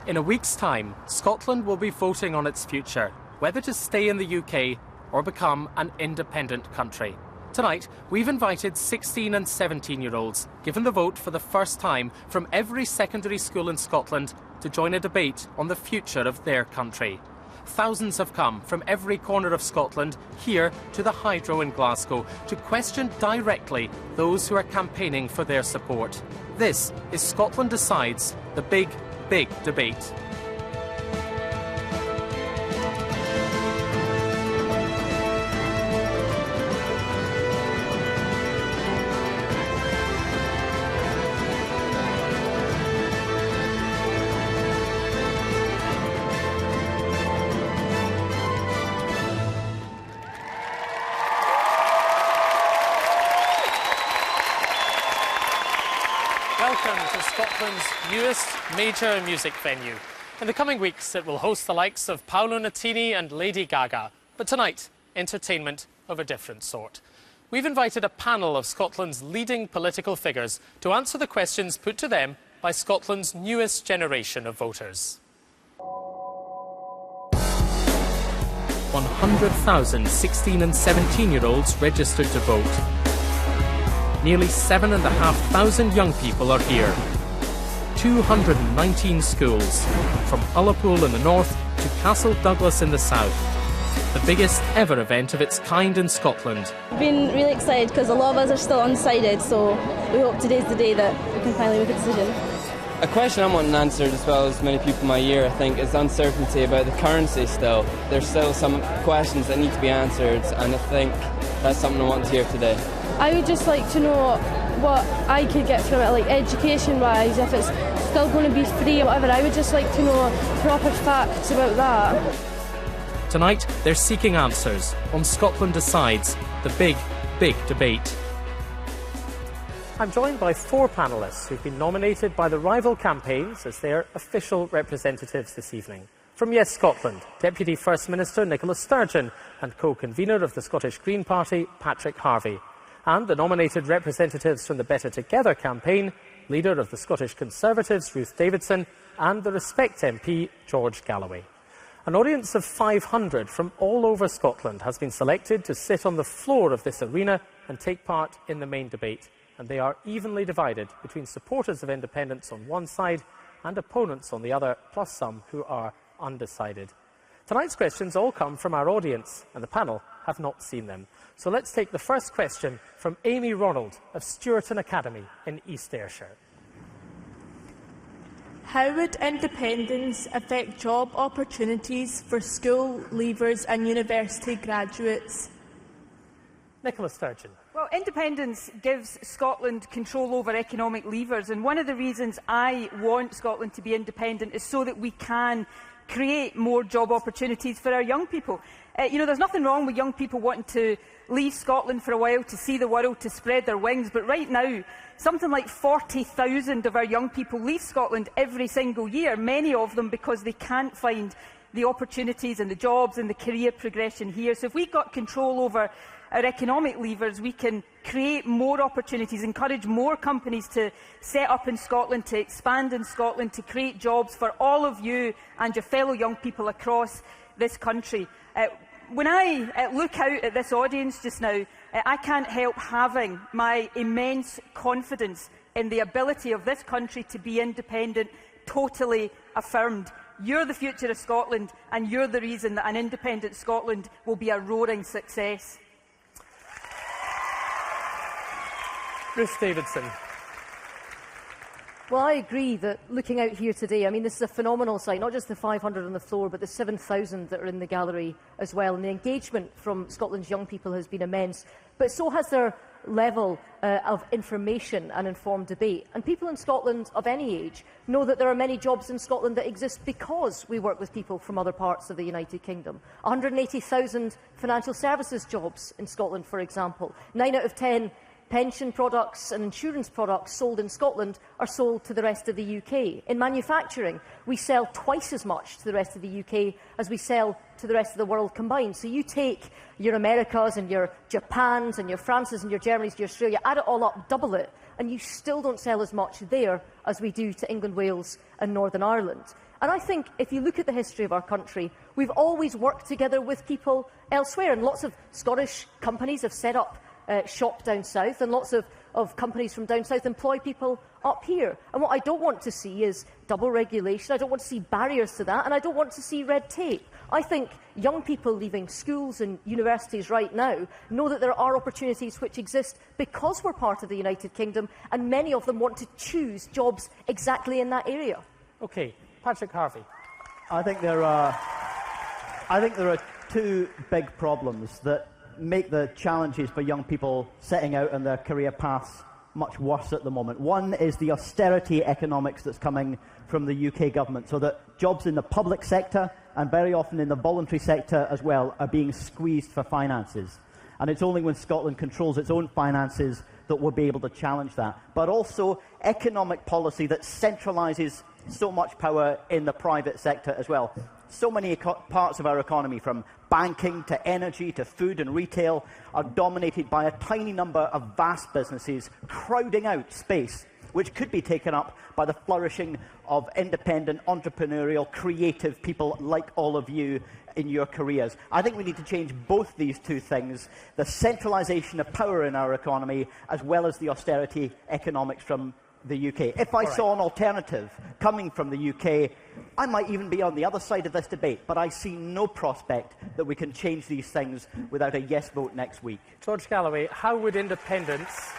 In a week's time, Scotland will be voting on its future, whether to stay in the UK or become an independent country. Tonight, we've invited 16 and 17-year-olds, given the vote for the first time from every secondary school in Scotland, to join a debate on the future of their country. Thousands have come from every corner of Scotland here to the Hydro in Glasgow to question directly those who are campaigning for their support. This is Scotland Decides, the big debate. Welcome to Scotland's newest major music venue. In the coming weeks, it will host the likes of Paolo Nutini and Lady Gaga. But tonight, entertainment of a different sort. We've invited a panel of Scotland's leading political figures to answer the questions put to them by Scotland's newest generation of voters. 100,000 16 and 17-year-olds registered to vote. Nearly 7,500 young people are here. 219 schools, from Ullapool in the north to Castle Douglas in the south. The biggest ever event of its kind in Scotland. I've been really excited because a lot of us are still undecided, so we hope today's the day that we can finally make a decision. A question I'm wanting answered, as well as many people in my year, I think, is uncertainty about the currency still. There's still some questions that need to be answered, and I think that's something I want to hear today. I would just like to know what I could get from it, like education-wise, if it's still going to be free or whatever. I would just like to know proper facts about that. Tonight, they're seeking answers on Scotland Decides, the big debate. I'm joined by four panellists who've been nominated by the rival campaigns as their official representatives this evening. From Yes Scotland, Deputy First Minister Nicola Sturgeon and co-convener of the Scottish Green Party, Patrick Harvie. And the nominated representatives from the Better Together campaign, leader of the Scottish Conservatives, Ruth Davidson, and the Respect MP, George Galloway. An audience of 500 from all over Scotland has been selected to sit on the floor of this arena and take part in the main debate, and they are evenly divided between supporters of independence on one side and opponents on the other, plus some who are undecided. Tonight's questions all come from our audience, and the panel have not seen them. So let's take the first question from Amy Ronald of Stewarton Academy in East Ayrshire. How would independence affect job opportunities for school leavers and university graduates? Nicola Sturgeon. Well, independence gives Scotland control over economic levers, and one of the reasons I want Scotland to be independent is so that we can create more job opportunities for our young people. There's nothing wrong with young people wanting to leave Scotland for a while, to see the world, to spread their wings, but right now, something like 40,000 of our young people leave Scotland every single year, many of them because they can't find the opportunities and the jobs and the career progression here. So if we've got control over our economic levers, we can create more opportunities, encourage more companies to set up in Scotland, to expand in Scotland, to create jobs for all of you and your fellow young people across this country. When I look out at this audience just now, I can't help having my immense confidence in the ability of this country to be independent totally affirmed. You're the future of Scotland, and you're the reason that an independent Scotland will be a roaring success. Ruth Davidson. Well, I agree that looking out here today, this is a phenomenal sight, not just the 500 on the floor, but the 7,000 that are in the gallery as well. And the engagement from Scotland's young people has been immense, but so has their level of information and informed debate. And people in Scotland of any age know that there are many jobs in Scotland that exist because we work with people from other parts of the United Kingdom. 180,000 financial services jobs in Scotland, for example. 9 out of 10 pension products and insurance products sold in Scotland are sold to the rest of the UK. In manufacturing, we sell twice as much to the rest of the UK as we sell to the rest of the world combined. So you take your Americas and your Japans and your Frances and your Germanys and your Australia, add it all up, double it, and you still don't sell as much there as we do to England, Wales and Northern Ireland. And I think if you look at the history of our country, we've always worked together with people elsewhere, and lots of Scottish companies have set up shop down south, and lots of companies from down south employ people up here. And what I don't want to see is double regulation. I don't want to see barriers to that, and I don't want to see red tape. I think young people leaving schools and universities right now know that there are opportunities which exist because we're part of the United Kingdom, and many of them want to choose jobs exactly in that area. OK, Patrick Harvie. I think there are two big problems that make the challenges for young people setting out on their career paths much worse at the moment. One is the austerity economics that's coming from the UK government, so that jobs in the public sector, and very often in the voluntary sector as well, are being squeezed for finances. And it's only when Scotland controls its own finances that we'll be able to challenge that. But also economic policy that centralises so much power in the private sector as well. So many parts of our economy, from banking to energy to food and retail, are dominated by a tiny number of vast businesses crowding out space which could be taken up by the flourishing of independent, entrepreneurial, creative people like all of you in your careers. I think we need to change both these two things, the centralisation of power in our economy as well as the austerity economics from the UK. If I saw an alternative coming from the UK, I might even be on the other side of this debate, but I see no prospect that we can change these things without a yes vote next week. George Galloway, how would independence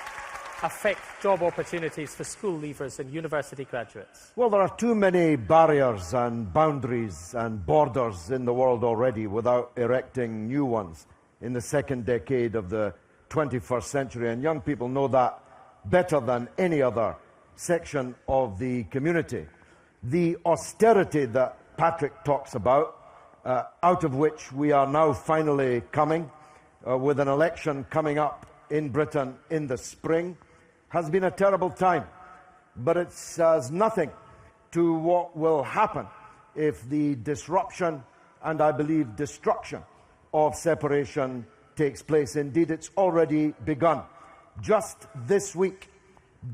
affect job opportunities for school leavers and university graduates? Well, there are too many barriers and boundaries and borders in the world already without erecting new ones in the second decade of the 21st century, and young people know that better than any other section of the community. The austerity that Patrick talks about, out of which we are now finally coming, with an election coming up in Britain in the spring, has been a terrible time. But it says nothing to what will happen if the disruption, and I believe destruction, of separation takes place. Indeed, it's already begun. Just this week,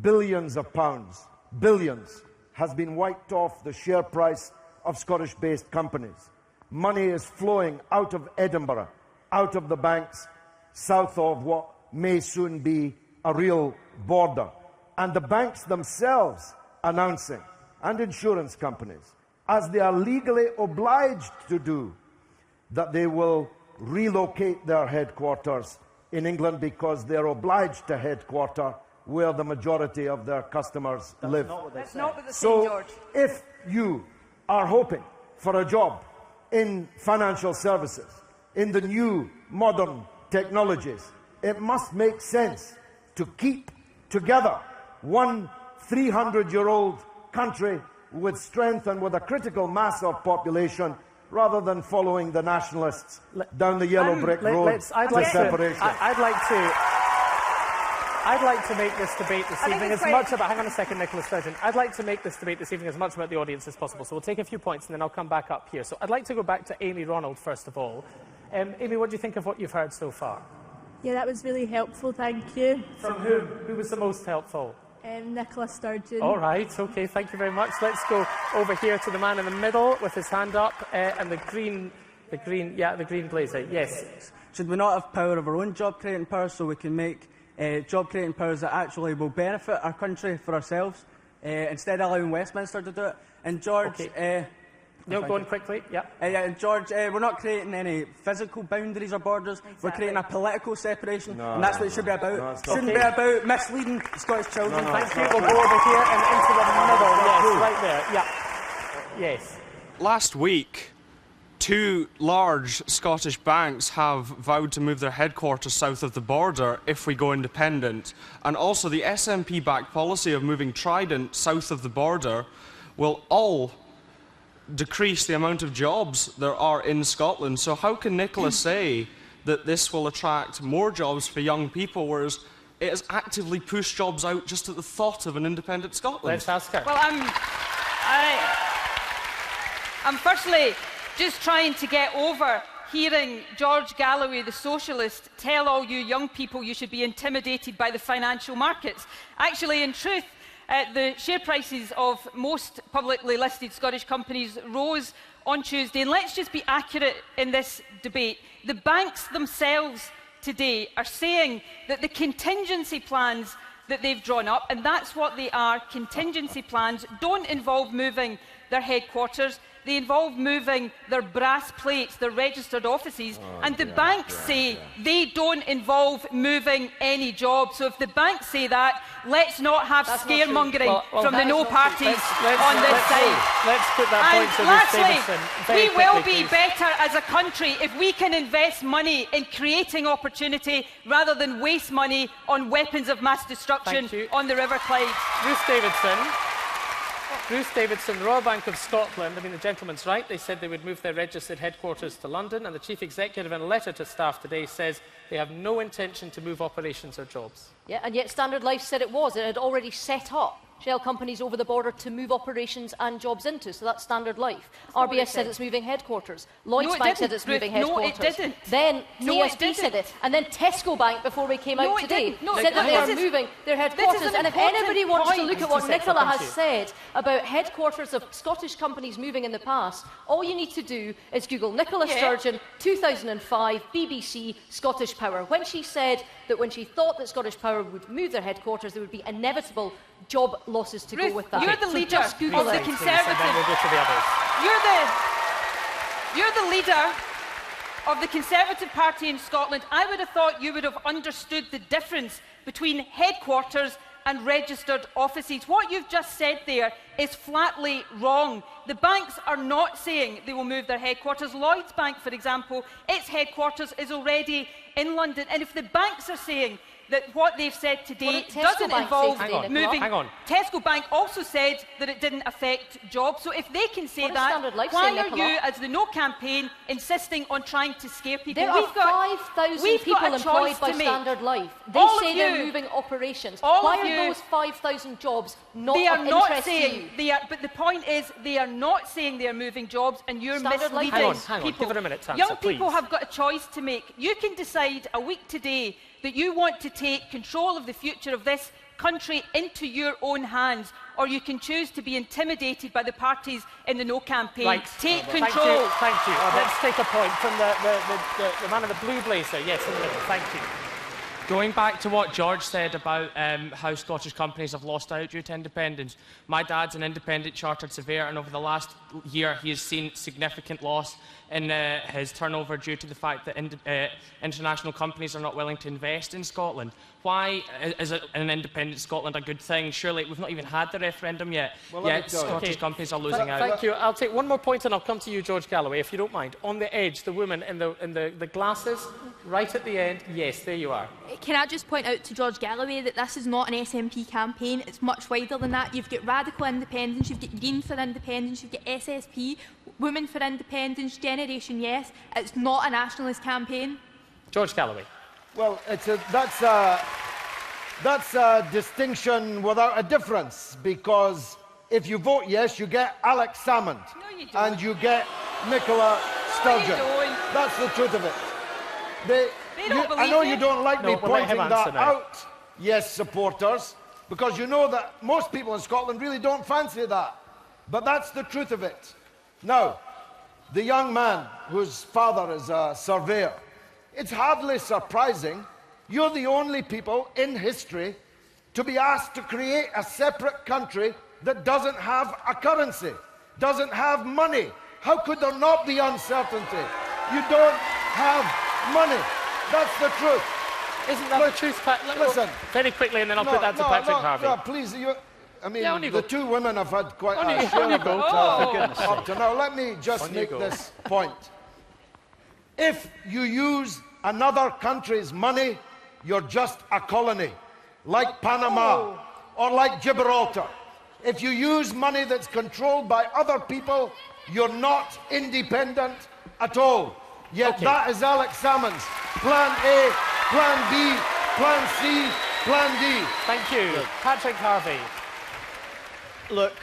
billions of pounds, billions, has been wiped off the share price of Scottish-based companies. Money is flowing out of Edinburgh, out of the banks, south of what may soon be a real border. And the banks themselves announcing, and insurance companies, as they are legally obliged to do, that they will relocate their headquarters in England because they're obliged to headquarter where the majority of their customers live. That's not what they're saying, George. If you are hoping for a job in financial services, in the new modern technologies, it must make sense to keep together one 300-year-old country with strength and with a critical mass of population, rather than following the nationalists down the yellow brick road to separation. I'd like to make this debate this evening as much about... Hang on a second, Nicola Sturgeon. I'd like to make this debate this evening as much about the audience as possible. So we'll take a few points and then I'll come back up here. So I'd like to go back to Amy Ronald, first of all. Amy, what do you think of what you've heard so far? Yeah, that was really helpful, thank you. From whom? Who was the most helpful? Nicola Sturgeon. All right, OK, thank you very much. Let's go over here to the man in the middle with his hand up, and the green blazer. Yes. Should we not have power of our own job-creating power so we can make job-creating powers that actually will benefit our country for ourselves, instead of allowing Westminster to do it? And George... Okay. No, go on quickly. George, we're not creating any physical boundaries or borders. Exactly. We're creating a political separation, and that's what it should be about. It shouldn't be about misleading Scottish children. Thank you. We'll go over here and into the middle. Yes, right there. Yes. Last week, 2 large Scottish banks have vowed to move their headquarters south of the border if we go independent. And also the SNP-backed policy of moving Trident south of the border will all decrease the amount of jobs there are in Scotland. So how can Nicola say that this will attract more jobs for young people, whereas it has actively pushed jobs out just at the thought of an independent Scotland? Let's ask her. Well, I'm firstly just trying to get over hearing George Galloway, the socialist, tell all you young people you should be intimidated by the financial markets. Actually, in truth, The share prices of most publicly listed Scottish companies rose on Tuesday. And let's just be accurate in this debate. The banks themselves today are saying that the contingency plans that they've drawn up, and that's what they are, contingency plans, don't involve moving their headquarters. They involve moving their brass plates, their registered offices, and the banks say they don't involve moving any jobs. So if the banks say that, let's not have scaremongering from the no parties on this side. Let's put that point to Ruth Davidson. We will be better as a country if we can invest money in creating opportunity rather than waste money on weapons of mass destruction on the River Clyde. Ruth Davidson, the Royal Bank of Scotland, I mean, the gentleman's right, they said they would move their registered headquarters to London, and the Chief Executive in a letter to staff today says they have no intention to move operations or jobs. Yeah, and yet Standard Life said it was. It had already set up shell companies over the border to move operations and jobs into, so that's Standard Life. RBS said it's moving headquarters. Lloyds Bank said it's moving headquarters. No, it didn't. Then TSB said it. And then Tesco Bank, before we came out today, said that they are moving their headquarters. And if anybody wants to look at what Nicola has said about headquarters of Scottish companies moving in the past, all you need to do is Google Nicola Sturgeon, 2005, BBC, Scottish Power. When she said that when she thought that Scottish Power would move their headquarters, there would be inevitable job losses to go with that. You're the leader of the Conservative. We'll go to the others. You're the leader of the Conservative Party in Scotland. I would have thought you would have understood the difference between headquarters and registered offices. What you've just said there is flatly wrong. The banks are not saying they will move their headquarters. Lloyds Bank, for example, its headquarters is already in London. And if the banks are saying that what they've said today doesn't involve moving. Tesco Bank also said that it didn't affect jobs. So if they can say that, why are you, as the No campaign, insisting on trying to scare people? There are 5,000 people employed by Standard Life. They say they're moving operations. Why are those 5,000 jobs not of interest to you? But the point is, they are not saying they are moving jobs, and you're misleading people. Give it a minute, Sansa, Young people have got a choice to make. You can decide a week today that you want to take control of the future of this country into your own hands, or you can choose to be intimidated by the parties in the No campaign. Take control. Thank you. Let's take a point from the man in the blue blazer. Yes, in the middle. Thank you. Going back to what George said about how Scottish companies have lost out due to independence, my dad's an independent chartered surveyor, and over the last year he has seen significant loss in his turnover due to the fact that international companies are not willing to invest in Scotland. Why is an independent Scotland a good thing? Surely we've not even had the referendum yet, yet Scottish companies are losing out. Thank you. I'll take one more point and I'll come to you, George Galloway, if you don't mind. On the edge, the woman in the glasses, right at the end. Yes, there you are. Can I just point out to George Galloway that this is not an SNP campaign, it's much wider than that. You've got Radical Independence, you've got Green for Independence, you've got SSP, Women for Independence, Generation Yes. It's not a nationalist campaign. George Galloway. Well, that's a distinction without a difference, because if you vote yes, you get Alex Salmond and you get Nicola Sturgeon. That's the truth of it. I know you don't like me pointing that out, yes supporters, because you know that most people in Scotland really don't fancy that. But that's the truth of it. Now, the young man whose father is a surveyor, it's hardly surprising you're the only people in history to be asked to create a separate country that doesn't have a currency, doesn't have money. How could there not be uncertainty? You don't have money. That's the truth. Isn't that the truth, Pat? Listen. Very quickly, and then I'll put that to Patrick Harvie. No, please. The two women have had quite a share of it up to now. Let me just make this point. If you use another country's money, you're just a colony, like Panama or like Gibraltar. If you use money that's controlled by other people, you're not independent at all. Yet that is Alex Salmond's Plan A, Plan B, Plan C, Plan D. Thank you. Patrick Harvie. Look,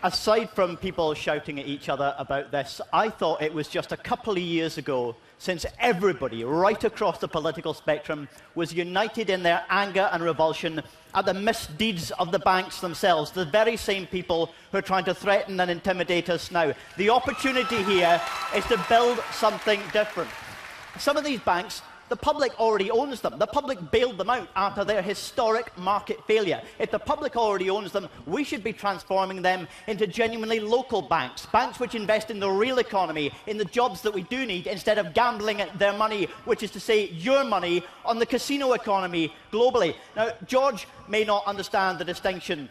aside from people shouting at each other about this, I thought it was just a couple of years ago since everybody right across the political spectrum was united in their anger and revulsion at the misdeeds of the banks themselves, the very same people who are trying to threaten and intimidate us now. The opportunity here is to build something different. Some of these banks, the public already owns them. The public bailed them out after their historic market failure. If the public already owns them, we should be transforming them into genuinely local banks, banks which invest in the real economy, in the jobs that we do need, instead of gambling their money, which is to say your money, on the casino economy globally. Now, George may not understand the distinction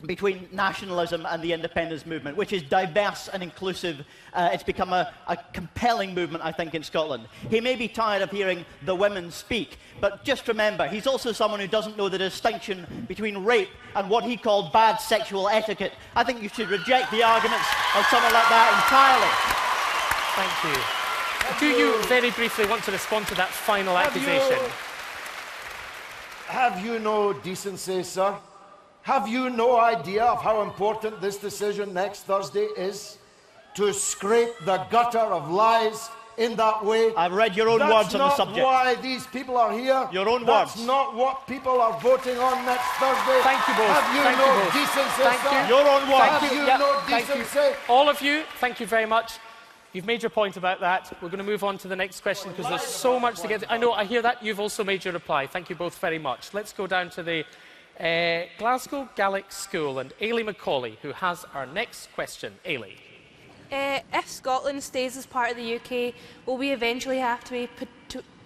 between nationalism and the independence movement, which is diverse and inclusive. It's become a compelling movement, I think, in Scotland. He may be tired of hearing the women speak, but just remember, he's also someone who doesn't know the distinction between rape and what he called bad sexual etiquette. I think you should reject the arguments of someone like that entirely. Thank you. Do you, very briefly, want to respond to that final accusation? Have you no decency, sir? Have you no idea of how important this decision next Thursday is? To scrape the gutter of lies in that way? I've read your own words on the subject. That's not why these people are here. Your own That's words. not what people are voting on next Thursday. Thank you both. Have you Thank no you both. decency, Thank sir? you. Your own words. Have you no decency? All of you, thank you very much. You've made your point about that. We're going to move on to the next question because there's so much to get to. I know, I hear that. You've also made your reply. Thank you both very much. Let's go down to the Glasgow Gaelic School and Ailey Macaulay, who has our next question. Ailey. If Scotland stays as part of the UK, will we eventually have to pay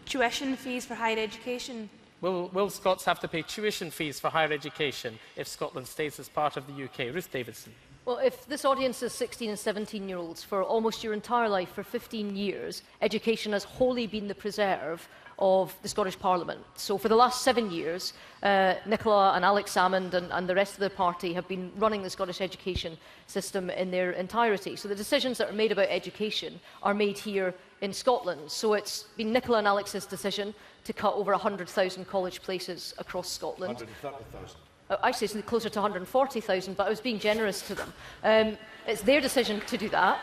tuition fees for higher education? Will Scots have to pay tuition fees for higher education if Scotland stays as part of the UK? Ruth Davidson. Well, if this audience is 16 and 17-year-olds for almost your entire life, for 15 years, education has wholly been the preserve of the Scottish Parliament. So for the last 7 years, Nicola and Alex Salmond and the rest of the party have been running the Scottish education system in their entirety. So the decisions that are made about education are made here in Scotland. So it's been Nicola and Alex's decision to cut over 100,000 college places across Scotland. 130,000. Actually, it's closer to 140,000, but I was being generous to them. It's their decision to do that.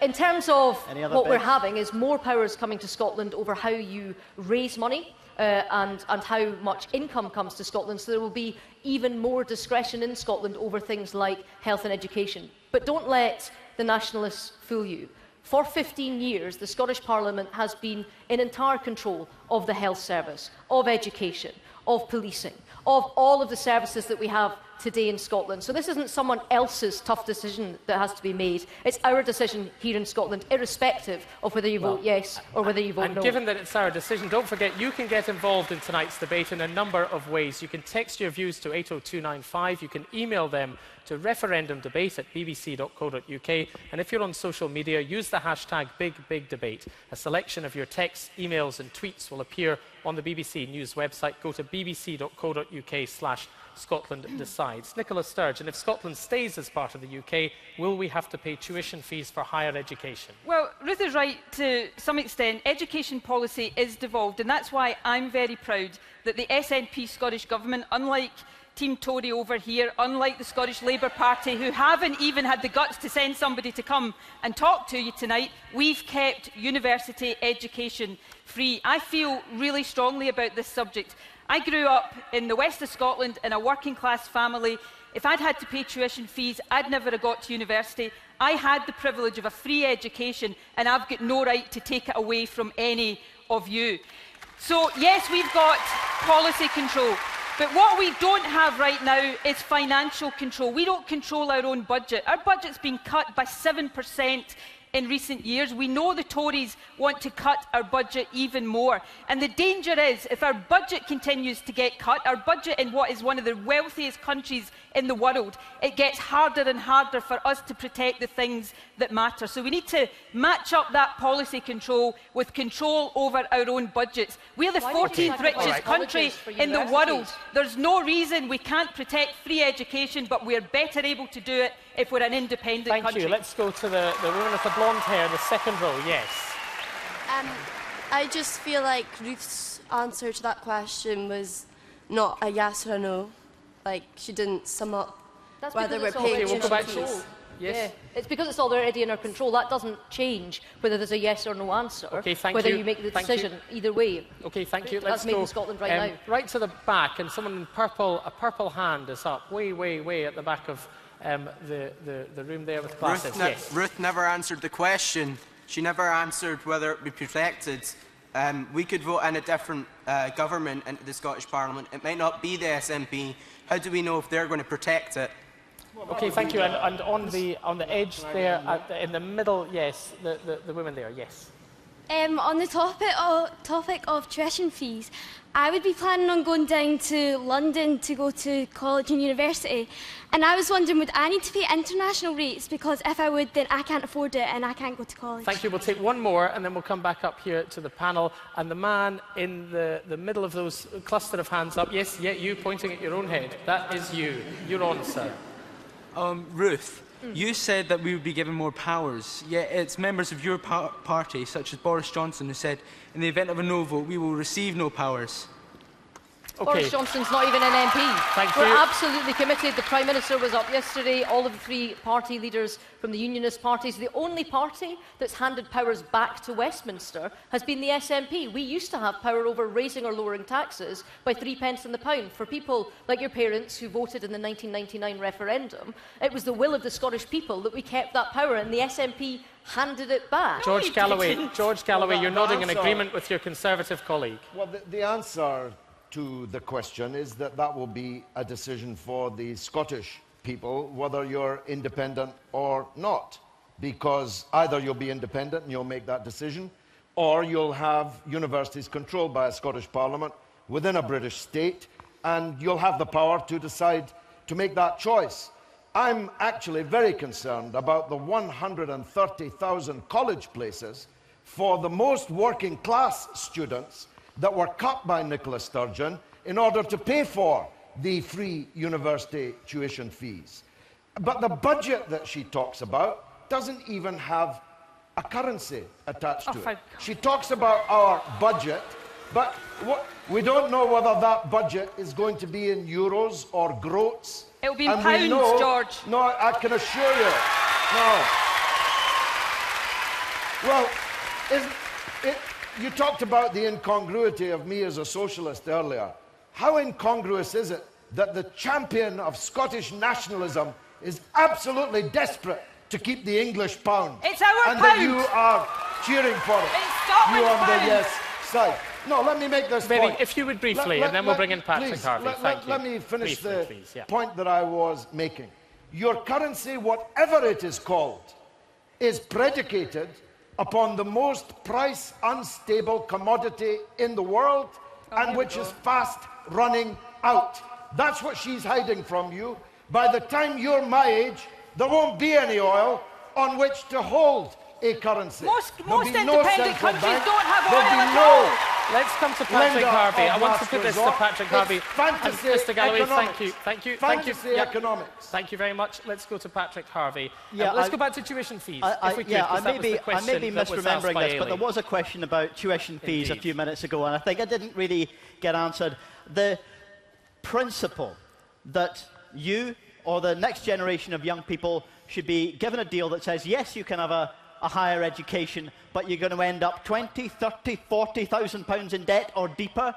In terms of what we're having is more powers coming to Scotland over how you raise money and how much income comes to Scotland, so there will be even more discretion in Scotland over things like health and education. But don't let the nationalists fool you. For 15 years, the Scottish Parliament has been in entire control of the health service, of education, of policing, of all of the services that we have today in Scotland. So this isn't someone else's tough decision that has to be made. It's our decision here in Scotland, irrespective of whether you vote yes or whether you vote no. And given that it's our decision, don't forget you can get involved in tonight's debate in a number of ways. You can text your views to 80295. You can email them to referendumdebate@bbc.co.uk. And if you're on social media, use the hashtag #BigBigDebate. A selection of your texts, emails and tweets will appear on the BBC News website. Go to bbc.co.uk/Scotland Decides. Nicola Sturgeon, if Scotland stays as part of the UK, will we have to pay tuition fees for higher education? Well, Ruth is right to some extent. Education policy is devolved, and that's why I'm very proud that the SNP Scottish Government, unlike Team Tory over here, unlike the Scottish Labour Party, who haven't even had the guts to send somebody to come and talk to you tonight, we've kept university education free. I feel really strongly about this subject. I grew up in the west of Scotland in a working class family. If I'd had to pay tuition fees, I'd never have got to university. I had the privilege of a free education, and I've got no right to take it away from any of you. So yes, we've got policy control. But what we don't have right now is financial control. We don't control our own budget. Our budget's been cut by 7% in recent years. We know the Tories want to cut our budget even more. And the danger is, if our budget continues to get cut, our budget in what is one of the wealthiest countries in the world, it gets harder and harder for us to protect the things that matter. So we need to match up that policy control with control over our own budgets. We're the 14th richest country in the world. There's no reason we can't protect free education, but we're better able to do it if we're an independent country. Thank you. Let's go to the woman with the blonde hair, the second row. Yes. I just feel like Ruth's answer to that question was not a yes or a no. Like, she didn't sum up That's whether we're because it's paying already in tuition our fees. control. Yes. Yeah. It's because it's already in our control. That doesn't change whether there's a yes or no answer. Okay, thank whether you. you make the Thank you. decision either way. Okay, thank you. That's Let's made go in Scotland right now. right to the back, and someone in purple, a purple hand is up, way at the back of the room there with glasses. Yes. Ruth never answered the question. She never answered whether it would be protected. We could vote in a different government into the Scottish Parliament. It might not be the SNP. How do we know if they're going to protect it? Okay, thank you. And on the edge there, in the middle, yes, the woman there, yes. On the topic of tuition fees, I would be planning on going down to London to go to college and university, and I was wondering, would I need to pay international rates? Because if I would, then I can't afford it and I can't go to college. Thank you. We'll take one more and then we'll come back up here to the panel. And the man in the middle of those cluster of hands up, yes, yeah, you pointing at your own head. That is you. You're on, sir. Ruth, you said that we would be given more powers, yet it's members of your party, such as Boris Johnson, who said, in the event of a no vote, we will receive no powers. Okay. Boris Johnson's not even an MP. Thank We're you. absolutely committed. The Prime Minister was up yesterday. All of the three party leaders from the unionist parties. The only party that's handed powers back to Westminster has been the SNP. We used to have power over raising or lowering taxes by 3 pence in the pound. For people like your parents who voted in the 1999 referendum, it was the will of the Scottish people that we kept that power, and the SNP handed it back. George Galloway, you're nodding in agreement with your Conservative colleague. Well, the answer to the question is that will be a decision for the Scottish people, whether you're independent or not. Because either you'll be independent and you'll make that decision, or you'll have universities controlled by a Scottish Parliament within a British state, and you'll have the power to decide to make that choice. I'm actually very concerned about the 130,000 college places for the most working class students that were cut by Nicola Sturgeon in order to pay for the free university tuition fees. But the budget that she talks about doesn't even have a currency attached to it. She talks about our budget, but we don't know whether that budget is going to be in euros or groats. It'll be in pounds, George. No, I can assure you. No. Well, you talked about the incongruity of me as a socialist earlier. How incongruous is it that the champion of Scottish nationalism is absolutely desperate to keep the English pound? It's our and pound. that you are cheering for it. It's Scotland's you on pound. the yes side. No, let me make this point. If you would briefly, and then we'll bring in Patrick Harvie. Thank you. Let me finish briefly, the point that I was making. Your currency, whatever it is called, is predicated upon the most price unstable commodity in the world, and which is fast running out. That's what she's hiding from you. By the time you're my age, there won't be any oil on which to hold a currency. Most independent countries don't have oil at all. Let's come to Patrick Harvie. I want to put this to Patrick Harvie. Fantasy Mr. Galloway, economics. thank you. Fantasy economics. Thank you very much. Let's go to Patrick Harvie. Yeah, let's go back to tuition fees, if we could. I may be misremembering this, but there was a question about tuition fees a few minutes ago, and I think it didn't really get answered. The principle that you or the next generation of young people should be given a deal that says, yes, you can have a higher education, but you're going to end up 20, 30, 40,000 pounds in debt or deeper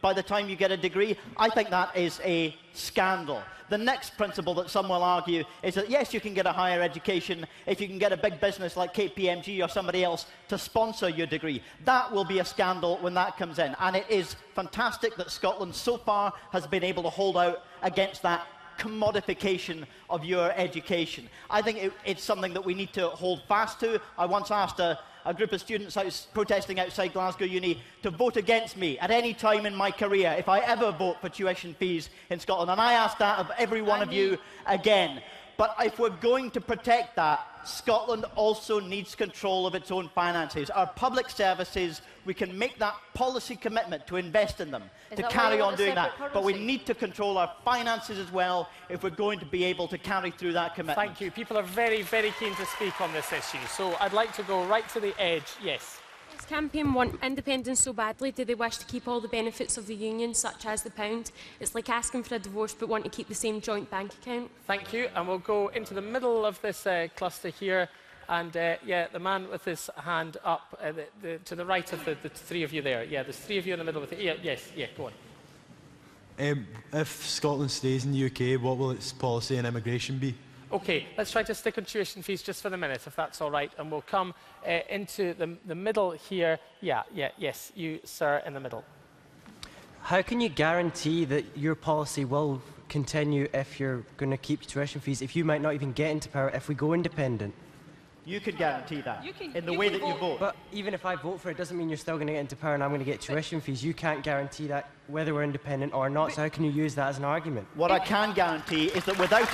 by the time you get a degree. I think that is a scandal. The next principle that some will argue is that, yes, you can get a higher education if you can get a big business like KPMG or somebody else to sponsor your degree. That will be a scandal when that comes in. And it is fantastic that Scotland so far has been able to hold out against that commodification of your education. I think it's something that we need to hold fast to. I once asked a group of students protesting outside Glasgow Uni to vote against me at any time in my career if I ever vote for tuition fees in Scotland. And I ask that of every one of you again. But if we're going to protect that, Scotland also needs control of its own finances. Our public services, we can make that policy commitment to invest in them, to carry on doing that. But we need to control our finances as well if we're going to be able to carry through that commitment. Thank you. People are very, very keen to speak on this issue. So I'd like to go right to the edge. Yes. This campaign want independence so badly. Do they wish to keep all the benefits of the union, such as the pound? It's like asking for a divorce but want to keep the same joint bank account. Thank you. And we'll go into the middle of this cluster here. And, yeah, the man with his hand up to the right of the three of you there. Yeah, there's three of you in the middle with it. Yeah, yes, yeah, go on. If Scotland stays in the UK, what will its policy on immigration be? OK, let's try to stick on tuition fees just for the minute, if that's all right. And we'll come into the middle here. Yes, you, sir, in the middle. How can you guarantee that your policy will continue if you're going to keep tuition fees, if you might not even get into power if we go independent? You can guarantee that in the way that you vote. But even if I vote for it, doesn't mean you're still going to get into power and I'm going to get tuition fees. You can't guarantee that whether we're independent or not, so how can you use that as an argument? What I can guarantee is that without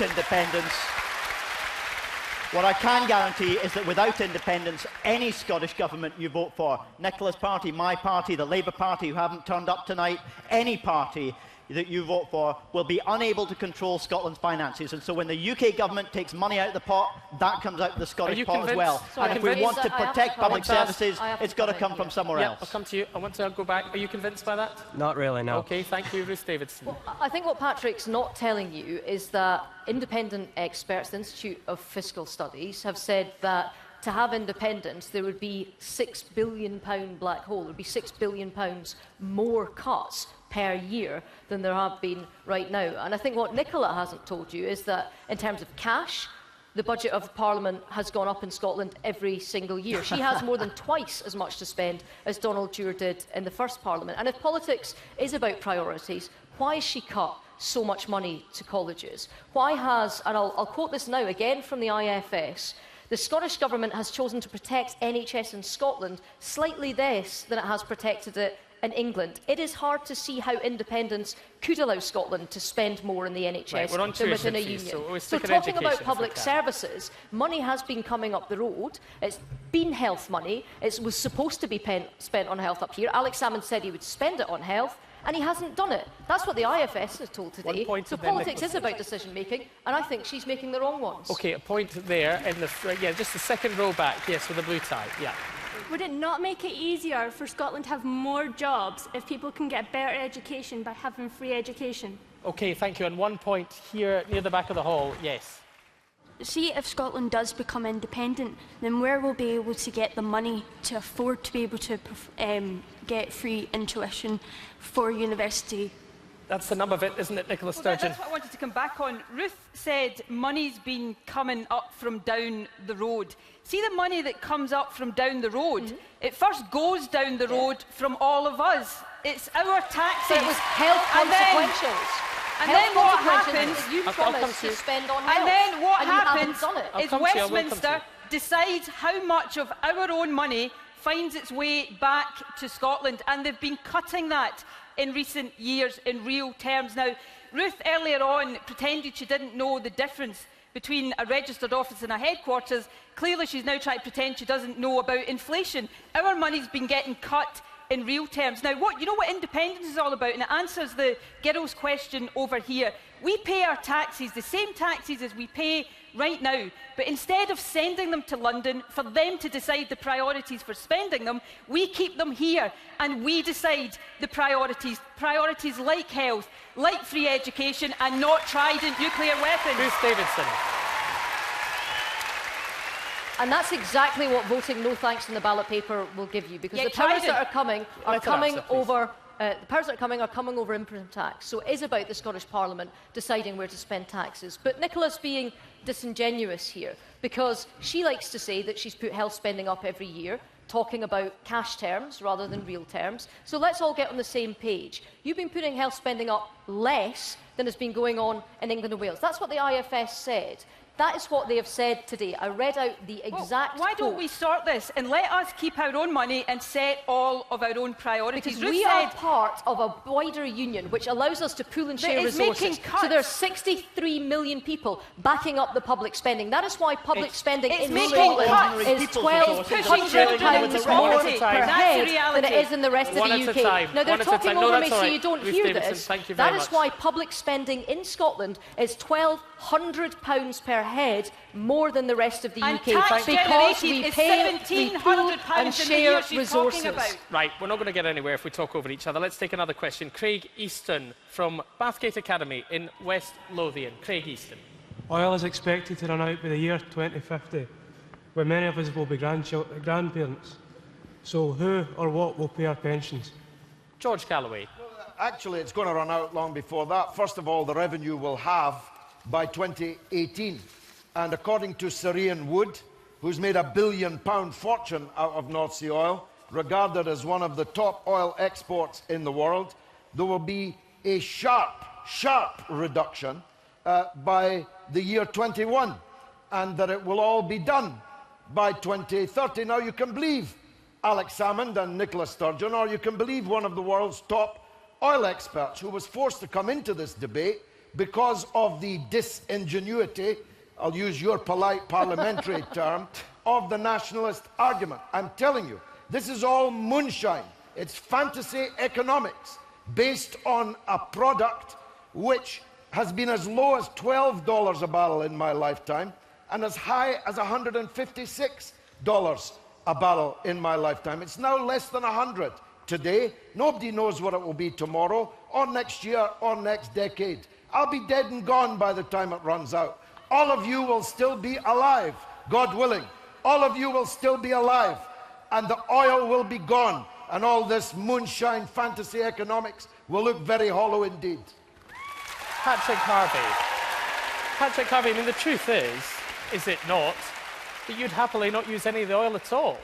independence, any Scottish government you vote for, Nicola's party, my party, the Labour Party who haven't turned up tonight, any party that you vote for will be unable to control Scotland's finances. And so when the UK government takes money out of the pot, that comes out of the Scottish pot as well. And if we want to protect public services, it's got to come from somewhere else. I'll come to you. I want to go back. Are you convinced by that? Not really, no. OK, thank you, Ruth Davidson. Well, I think what Patrick's not telling you is that independent experts, the Institute of Fiscal Studies, have said that to have independence, there would be £6 billion black hole. There would be £6 billion more cuts per year than there have been right now. And I think what Nicola hasn't told you is that in terms of cash, the budget of Parliament has gone up in Scotland every single year. She has more than twice as much to spend as Donald Dewar did in the first Parliament. And if politics is about priorities, why has she cut so much money to colleges? Why has, and I'll quote this now again from the IFS, the Scottish Government has chosen to protect NHS in Scotland slightly less than it has protected it in England. It is hard to see how independence could allow Scotland to spend more in the NHS than within a union. So talking about public services, money has been coming up the road. It's been health money. It was supposed to be spent on health up here. Alex Salmond said he would spend it on health, and he hasn't done it. That's what the IFS has told today. So politics is about decision-making, and I think she's making the wrong ones. OK, a point there in the... Yeah, just the second row back, yes, with the blue tie. Yeah. Would it not make it easier for Scotland to have more jobs if people can get better education by having free education? OK, thank you. And 1 point here near the back of the hall, yes. See, if Scotland does become independent, then where we'll be able to get the money to afford to be able to get free tuition for university. That's the nub of it, isn't it, Nicola Sturgeon? That's what I wanted to come back on. Ruth said money's been coming up from down the road. See the money that comes up from down the road? It first goes down the road from all of us. It's our taxes. So it was health consequentials. And then what happens? You promised to spend on health. And then what happens is Westminster decides how much of our own money finds its way back to Scotland, and they've been cutting that in recent years in real terms. Now, Ruth earlier on pretended she didn't know the difference between a registered office and a headquarters. Clearly she's now trying to pretend she doesn't know about inflation. Our money's been getting cut in real terms. Now, you know what independence is all about, and it answers the girls' question over here. We pay our taxes, the same taxes as we pay right now, but instead of sending them to London for them to decide the priorities for spending them, we keep them here and we decide the priorities. Priorities like health, like free education, and not trident nuclear weapons. Ruth Davidson. And that's exactly what voting no thanks in the ballot paper will give you, because the powers that are coming are coming over income tax. So it is about the Scottish Parliament deciding where to spend taxes. But Nicola's being disingenuous here, because she likes to say that she's put health spending up every year, talking about cash terms rather than real terms. So let's all get on the same page. You've been putting health spending up less than has been going on in England and Wales. That's what the IFS said. That is what they have said today. I read out the exact Why don't we sort this and let us keep our own money and set all of our own priorities? Because we are part of a wider union which allows us to pool and share resources. So there are 63 million people backing up the public spending. That is why public spending in Scotland is £1,200 more per head than it is in the rest of the UK. Now, they're talking over me so you don't hear this. That is why public spending in Scotland is £1,200 per head ahead more than the rest of the and UK tax because we is pay, £1,700 and share she's resources. talking about. Right, we're not going to get anywhere if we talk over each other. Let's take another question. Craig Easton from Bathgate Academy in West Lothian. Craig Easton. Oil is expected to run out by the year 2050, when many of us will be grandparents. So who or what will pay our pensions? George Galloway. Actually, it's going to run out long before that. First of all, the revenue will halve by 2018. And according to Sir Ian Wood, who's made a £1 billion fortune out of North Sea oil, regarded as one of the top oil exports in the world, there will be a sharp reduction by the year 21, and that it will all be done by 2030. Now, you can believe Alex Salmond and Nicola Sturgeon, or you can believe one of the world's top oil experts who was forced to come into this debate because of the disingenuity, I'll use your polite parliamentary term, of the nationalist argument. I'm telling you, this is all moonshine. It's fantasy economics based on a product which has been as low as $12 a barrel in my lifetime and as high as $156 a barrel in my lifetime. It's now less than 100 today. Nobody knows what it will be tomorrow or next year or next decade. I'll be dead and gone by the time it runs out. All of you will still be alive, God willing. All of you will still be alive, and the oil will be gone, and all this moonshine fantasy economics will look very hollow indeed. Patrick Harvie. Patrick Harvie, I mean, the truth is it not, that you'd happily not use any of the oil at all?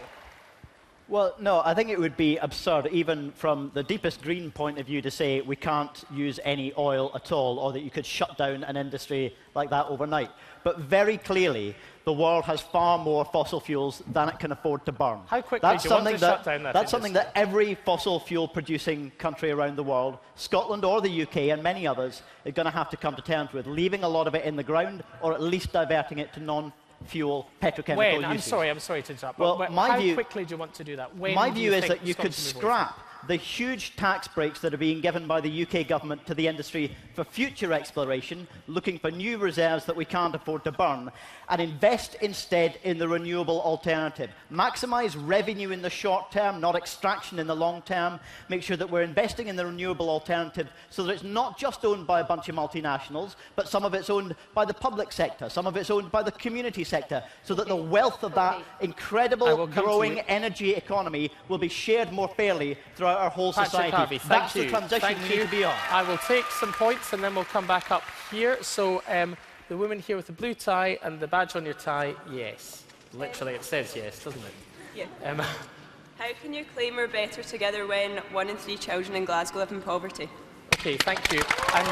Well, no, I think it would be absurd, even from the deepest green point of view, to say we can't use any oil at all, or that you could shut down an industry like that overnight. But very clearly, the world has far more fossil fuels than it can afford to burn. How quickly do you want to shut down that That's something that every fossil fuel-producing country around the world, Scotland or the UK and many others, are going to have to come to terms with, leaving a lot of it in the ground, or at least diverting it to non-fuel petrochemical uses. I'm sorry to interrupt. Well, but how quickly do you want to do that? When my do view you is think that you could Scotland will scrap the huge tax breaks that are being given by the UK government to the industry for future exploration, looking for new reserves that we can't afford to burn, and invest instead in the renewable alternative. Maximise revenue in the short term, not extraction in the long term. Make sure that we're investing in the renewable alternative so that it's not just owned by a bunch of multinationals, but some of it's owned by the public sector, some of it's owned by the community sector, so that the wealth of that incredible growing energy economy will be shared more fairly throughout our whole society. Harvie, That's the transition we need to be on. I will take some points and then we'll come back up here. So the woman here with the blue tie and the badge on your tie, yes. Literally it says yes, doesn't it? Yeah. How can you claim we're better together when 1 in 3 children in Glasgow live in poverty? Okay, thank you. And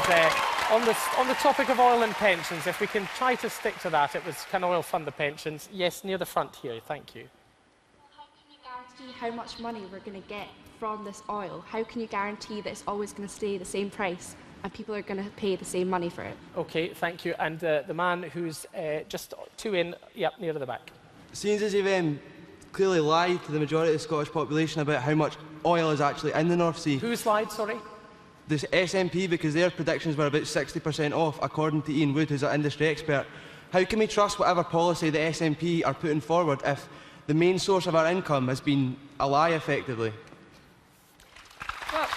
on the topic of oil and pensions, if we can try to stick to that, it was can oil fund the pensions? Yes, near the front here, thank you. How can you guarantee how much money we're going to get from this oil? How can you guarantee that it's always going to stay the same price and people are going to pay the same money for it? Okay, thank you. And the man who's just 2 in, near the back. Seems as you've clearly lied to the majority of the Scottish population about how much oil is actually in the North Sea. Who's lied, sorry? The SNP, because their predictions were about 60% off, according to Ian Wood, who's an industry expert. How can we trust whatever policy the SNP are putting forward if the main source of our income has been a lie, effectively? Well,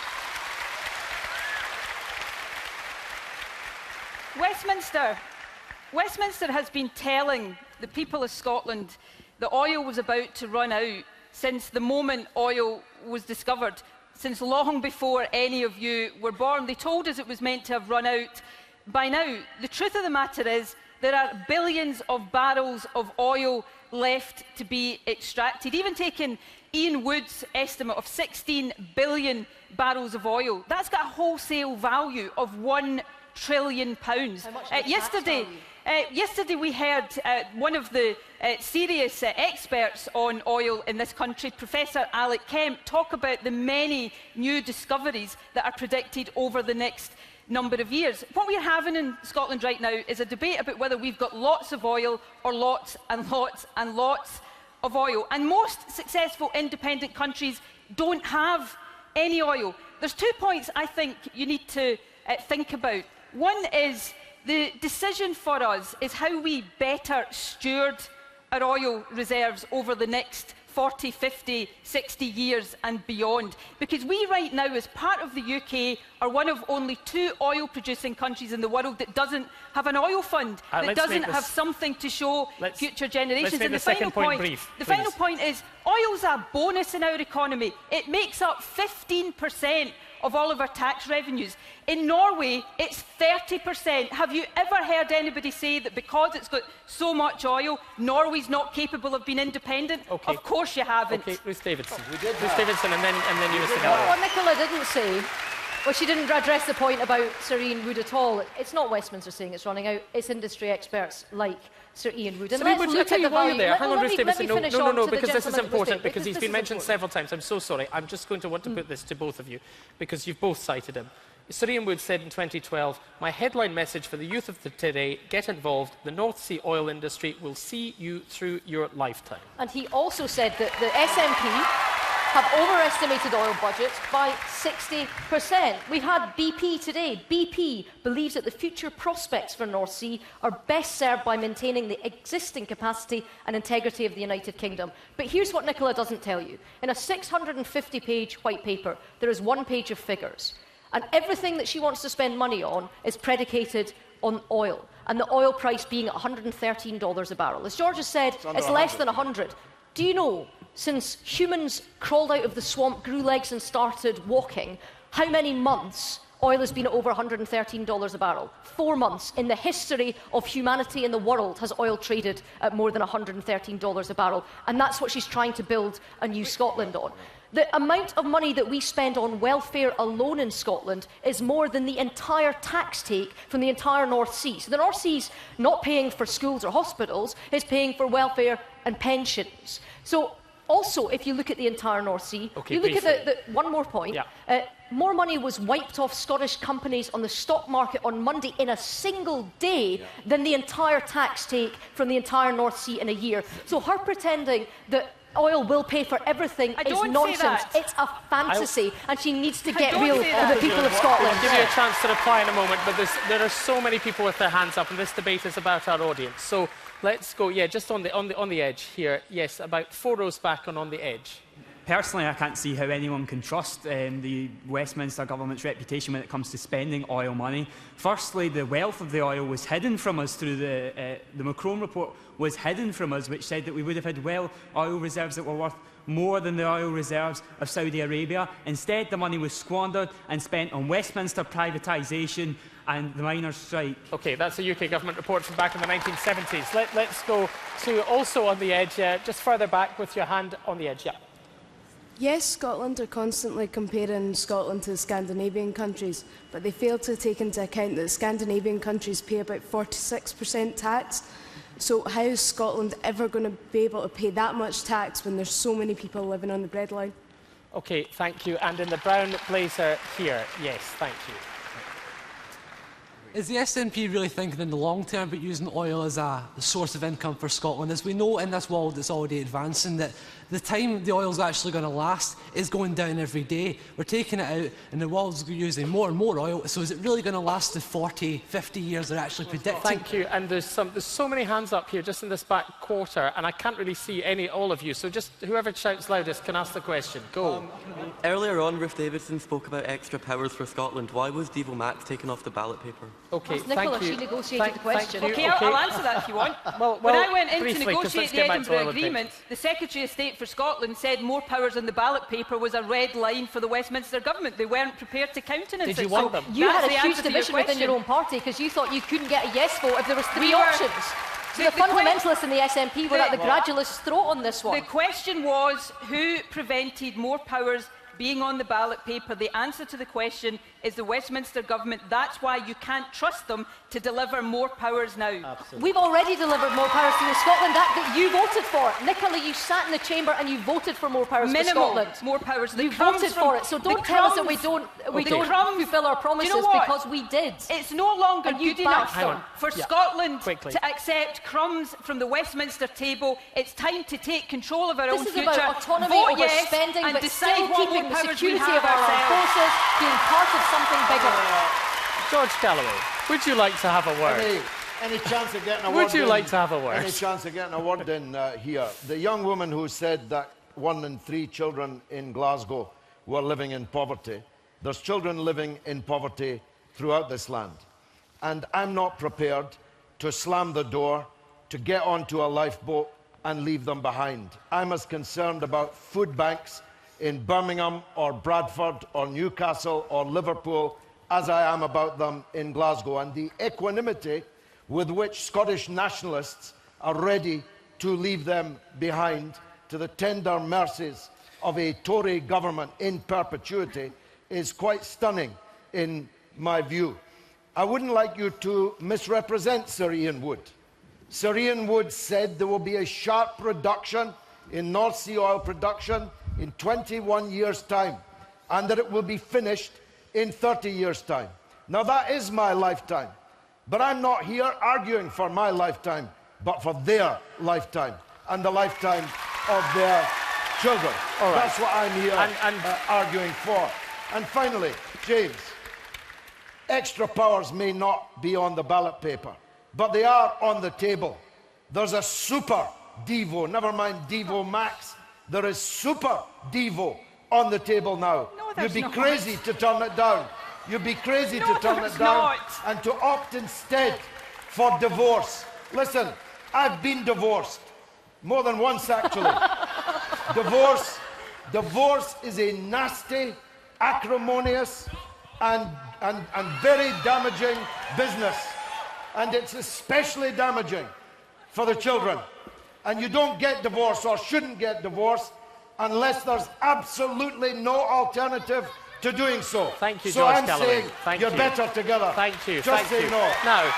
Westminster has been telling the people of Scotland that oil was about to run out since the moment oil was discovered, since long before any of you were born. They told us it was meant to have run out by now. The truth of the matter is there are billions of barrels of oil left to be extracted. Even taking Ian Wood's estimate of 16 billion barrels of oil, that's got a wholesale value of £1 trillion. Yesterday we heard one of the serious experts on oil in this country, Professor Alec Kemp, talk about the many new discoveries that are predicted over the next number of years. What we're having in Scotland right now is a debate about whether we've got lots of oil or lots and lots and lots of oil. And most successful independent countries don't have any oil. There's 2 points I think you need to think about. One is The decision for us is how we better steward our oil reserves over the next 40, 50, 60 years and beyond. Because we right now, as part of the UK, are one of only 2 oil-producing countries in the world that doesn't have an oil fund, that doesn't have something to show future generations. And the final point, the final point is, oil's a bonus in our economy. It makes up 15% of all of our tax revenues. In Norway, it's 30%. Have you ever heard anybody say that because it's got so much oil, Norway's not capable of being independent? Okay. Of course you haven't. Okay, Ruth Davidson. Ruth Davidson, and then you, Mr. Galloway. What Nicola didn't say, well, she didn't address the point about Sir Ian Wood at all. It's not Westminster saying it's running out, it's industry experts like Sir Ian Wood. And let's look at the value. Hang on, Ruth Davidson. No, because because this is important, because he's been mentioned several times. I'm so sorry. I'm just going to want to put this to both of you, because you've both cited him. Sir Ian Wood said in 2012, my headline message for the youth of today, get involved. The North Sea oil industry will see you through your lifetime. And he also said that the SNP have overestimated oil budgets by 60%. We've had BP today. BP believes that the future prospects for North Sea are best served by maintaining the existing capacity and integrity of the United Kingdom. But here's what Nicola doesn't tell you. In a 650-page white paper, there is 1 page of figures. And everything that she wants to spend money on is predicated on oil, and the oil price being $113 a barrel. As George has said, it's less than 100. Do you know, since humans crawled out of the swamp, grew legs and started walking, how many months oil has been at over $113 a barrel? 4 months. In the history of humanity in the world has oil traded at more than $113 a barrel, and that's what she's trying to build a new Scotland on. The amount of money that we spend on welfare alone in Scotland is more than the entire tax take from the entire North Sea. So the North Sea's not paying for schools or hospitals, it's paying for welfare and pensions. So also, if you look at the entire North Sea, you look at one more point, more money was wiped off Scottish companies on the stock market on Monday in a single day than the entire tax take from the entire North Sea in a year. So her pretending that oil will pay for everything is nonsense. It's a fantasy, and she needs to get real with the people of Scotland. I'll give you a chance to reply in a moment, but there are so many people with their hands up, and this debate is about our audience. So let's go, just on the edge here. Yes, about 4 rows back on the edge. Personally, I can't see how anyone can trust the Westminster government's reputation when it comes to spending oil money. Firstly, the wealth of the oil was hidden from us through the Macron report was hidden from us, which said that we would have had oil reserves that were worth more than the oil reserves of Saudi Arabia. Instead, the money was squandered and spent on Westminster privatisation and the miners' strike. OK, that's a UK government report from back in the 1970s. Let's go to also on the edge, just further back with your hand on the edge. Yes, Scotland are constantly comparing Scotland to the Scandinavian countries, but they fail to take into account that Scandinavian countries pay about 46% tax. So how is Scotland ever going to be able to pay that much tax when there's so many people living on the breadline? OK, thank you. And in the brown blazer here, yes, thank you. Is the SNP really thinking in the long term about using oil as a source of income for Scotland? As we know in this world that's already advancing, that the time the oil's actually going to last is going down every day. We're taking it out and the world's using more and more oil, so is it really going to last the 40, 50 years they're actually predicting? Thank you, and there's so many hands up here just in this back quarter, and I can't really see all of you, so just whoever shouts loudest can ask the question. Go. Earlier on, Ruth Davidson spoke about extra powers for Scotland. Why was Devo Max taken off the ballot paper? OK, Nicola, she negotiated the question. OK, I'll answer that if you want. When I went in to negotiate the Edinburgh Agreement, the Secretary of State for Scotland said more powers on the ballot paper was a red line for the Westminster government. They weren't prepared to countenance it. Did you want them? You had a huge division within your own party because you thought you couldn't get a yes vote if there was 3 options. So the fundamentalists in the SNP were at the gradualist's throat on this one. The question was who prevented more powers being on the ballot paper. The answer to the question is the Westminster government. That's why you can't trust them to deliver more powers now. Absolutely. We've already delivered more powers to the Scotland Act that you voted for. Nicola, you sat in the chamber and you voted for more powers for Scotland. More powers. You voted for it, so don't tell us that we don't fulfil our promises, because we did. It's no longer good enough for Scotland Quickly. to accept crumbs from the Westminster table. It's time to take control of our own future. This is about autonomy Vote over yes spending, and but decide still what keeping more the powers we security have of our armed ourselves. forces, being part of something bigger. George Galloway. Would you like to have a word? Any chance of getting a word Would you like to have a word? Any chance of getting a word in here? The young woman who said that 1 in 3 children in Glasgow were living in poverty. There's children living in poverty throughout this land. And I'm not prepared to slam the door, to get onto a lifeboat and leave them behind. I'm as concerned about food banks in Birmingham or Bradford or Newcastle or Liverpool as I am about them in Glasgow. And the equanimity with which Scottish nationalists are ready to leave them behind to the tender mercies of a Tory government in perpetuity is quite stunning in my view. I wouldn't like you to misrepresent Sir Ian Wood. Sir Ian Wood said there will be a sharp reduction in North Sea oil production in 21 years' time, and that it will be finished in 30 years' time. Now that is my lifetime, but I'm not here arguing for my lifetime, but for their lifetime and the lifetime of their children. All right. That's what I'm here arguing for. And finally, James, extra powers may not be on the ballot paper, but they are on the table. There's a super Devo, never mind Devo Max, there is super Devo on the table now. No, You'd be not. crazy to turn it down. You'd be crazy to turn it down and to opt instead for divorce. Listen, I've been divorced. More than once, actually. Divorce is a nasty, acrimonious, and very damaging business. And it's especially damaging for the children. And you don't get divorced, or shouldn't get divorced, unless there's absolutely no alternative to doing so. Thank you, so George I'm Galloway. saying Thank you're you. better together. Thank you. Just Thank say you. no. Now,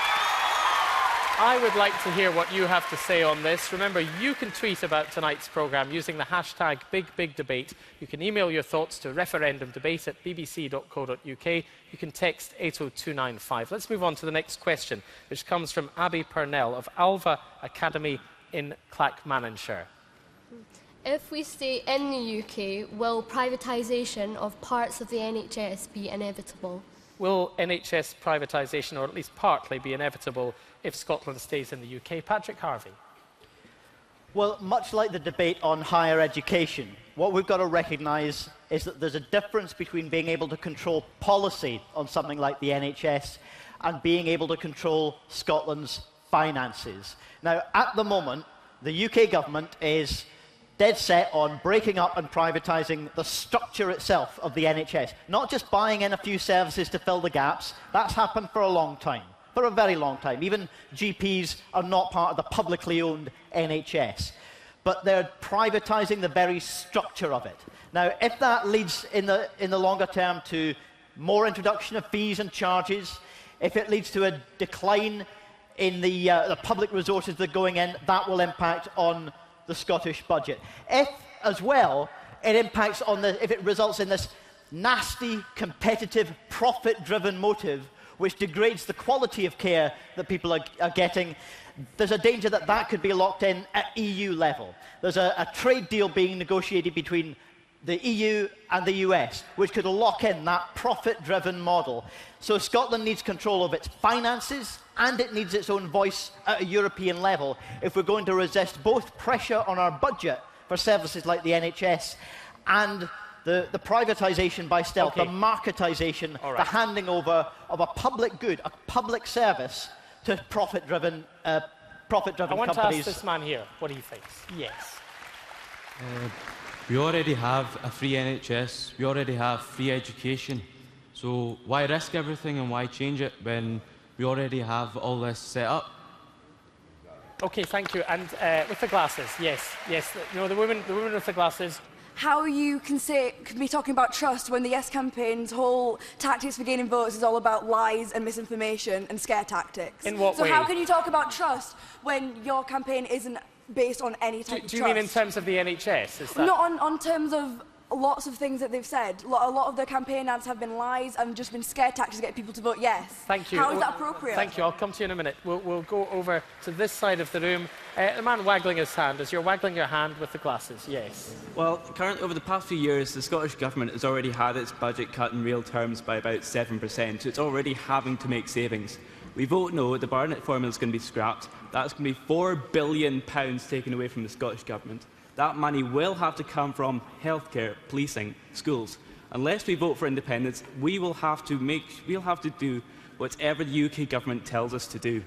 I would like to hear what you have to say on this. Remember, you can tweet about tonight's programme using the hashtag #BigBigDebate. You can email your thoughts to referendumdebate@bbc.co.uk. You can text 80295. Let's move on to the next question, which comes from Abby Purnell of Alva Academy in Clackmannanshire. If we stay in the UK, will privatisation of parts of the NHS be inevitable? Will NHS privatisation, or at least partly, be inevitable if Scotland stays in the UK? Patrick Harvie. Well, much like the debate on higher education, what we've got to recognise is that there's a difference between being able to control policy on something like the NHS and being able to control Scotland's finances. Now, at the moment, the UK government is dead set on breaking up and privatising the structure itself of the NHS, not just buying in a few services to fill the gaps. That's happened for a long time, for a very long time. Even GPs are not part of the publicly owned NHS, but they're privatising the very structure of it. Now, if that leads in the longer term to more introduction of fees and charges, if it leads to a decline in the public resources that are going in, that will impact on the Scottish budget. If, as well, it impacts on if it results in this nasty, competitive, profit-driven motive which degrades the quality of care that people are getting, there's a danger that that could be locked in at EU level. There's a trade deal being negotiated between the EU and the US, which could lock in that profit-driven model. So Scotland needs control of its finances, and it needs its own voice at a European level if we're going to resist both pressure on our budget for services like the NHS and the privatisation by stealth, the marketisation, the handing over of a public good, a public service to profit-driven companies. I want to ask this man here what he thinks. Yes. We already have a free NHS, we already have free education, so why risk everything and why change it when we already have all this set up? Okay, thank you. And with the glasses, yes. You know, the woman with the glasses. How you can be talking about trust when the Yes campaign's whole tactics for gaining votes is all about lies and misinformation and scare tactics. In what way? So how can you talk about trust when your campaign isn't based on any type of trust? Do you mean in terms of the NHS? Is that... Not on terms of lots of things that they've said. A lot of their campaign ads have been lies and just been scare tactics to get people to vote yes. Thank you. How is that appropriate? Thank you. I'll come to you in a minute. We'll go over to this side of the room. The man waggling his hand, as you're waggling your hand with the glasses. Yes. Well, currently, over the past few years, the Scottish Government has already had its budget cut in real terms by about 7%, so it's already having to make savings. We vote no, the Barnett formula is going to be scrapped. That's going to be £4 billion taken away from the Scottish Government. That money will have to come from healthcare, policing, schools. Unless we vote for independence, we'll have to do whatever the UK Government tells us to do.